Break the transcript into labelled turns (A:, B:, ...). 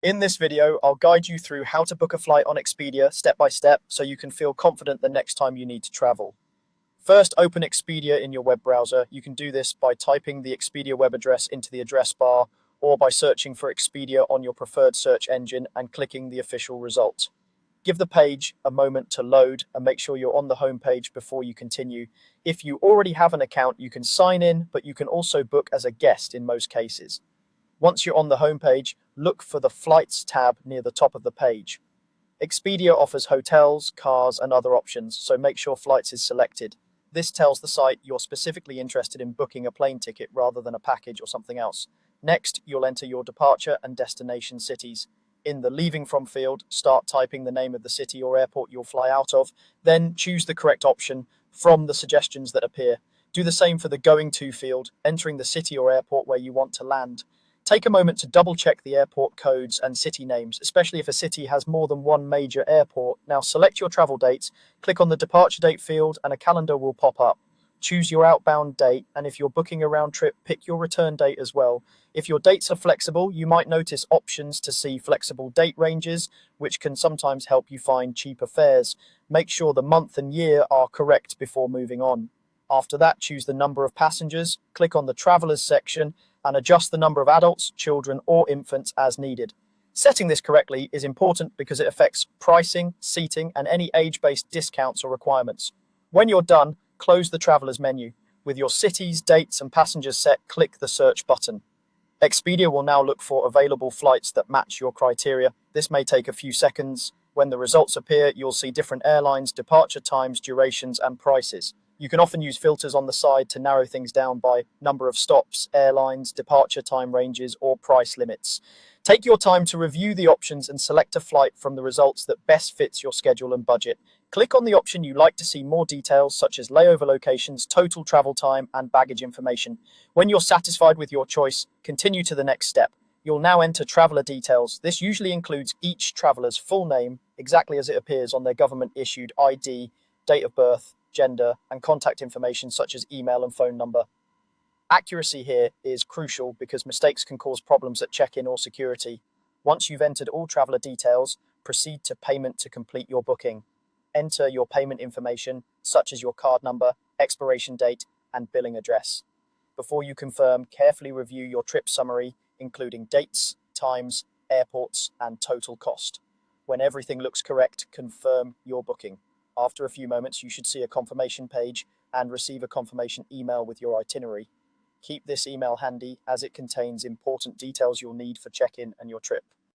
A: In this video, I'll guide you through how to book a flight on Expedia step by step so you can feel confident the next time you need to travel. First, open Expedia in your web browser. You can do this by typing the Expedia web address into the address bar or by searching for Expedia on your preferred search engine and clicking the official result. Give the page a moment to load and make sure you're on the home page before you continue. If you already have an account, you can sign in, but you can also book as a guest in most cases. Once you're on the homepage, look for the Flights tab near the top of the page. Expedia offers hotels, cars, and other options, so make sure Flights is selected. This tells the site you're specifically interested in booking a plane ticket rather than a package or something else. Next, you'll enter your departure and destination cities. In the Leaving From field, start typing the name of the city or airport you'll fly out of, then choose the correct option from the suggestions that appear. Do the same for the Going To field, entering the city or airport where you want to land. Take a moment to double check the airport codes and city names, especially if a city has more than one major airport. Now select your travel dates, click on the departure date field and a calendar will pop up. Choose your outbound date, and if you're booking a round trip, pick your return date as well. If your dates are flexible, you might notice options to see flexible date ranges, which can sometimes help you find cheaper fares. Make sure the month and year are correct before moving on. After that, choose the number of passengers, click on the Travelers section, and adjust the number of adults, children, or infants as needed. Setting this correctly is important because it affects pricing, seating, and any age-based discounts or requirements. When you're done, close the Travelers menu. With your cities, dates, and passengers set, click the Search button. Expedia will now look for available flights that match your criteria. This may take a few seconds. When the results appear, you'll see different airlines, departure times, durations, and prices. You can often use filters on the side to narrow things down by number of stops, airlines, departure time ranges, or price limits. Take your time to review the options and select a flight from the results that best fits your schedule and budget. Click on the option you like to see more details, such as layover locations, total travel time, and baggage information. When you're satisfied with your choice, continue to the next step. You'll now enter traveler details. This usually includes each traveler's full name, exactly as it appears on their government-issued ID, date of birth, gender, and contact information such as email and phone number. Accuracy here is crucial because mistakes can cause problems at check-in or security. Once you've entered all traveler details, proceed to payment to complete your booking. Enter your payment information, such as your card number, expiration date, and billing address. Before you confirm, carefully review your trip summary, including dates, times, airports, and total cost. When everything looks correct, confirm your booking. After a few moments, you should see a confirmation page and receive a confirmation email with your itinerary. Keep this email handy as it contains important details you'll need for check-in and your trip.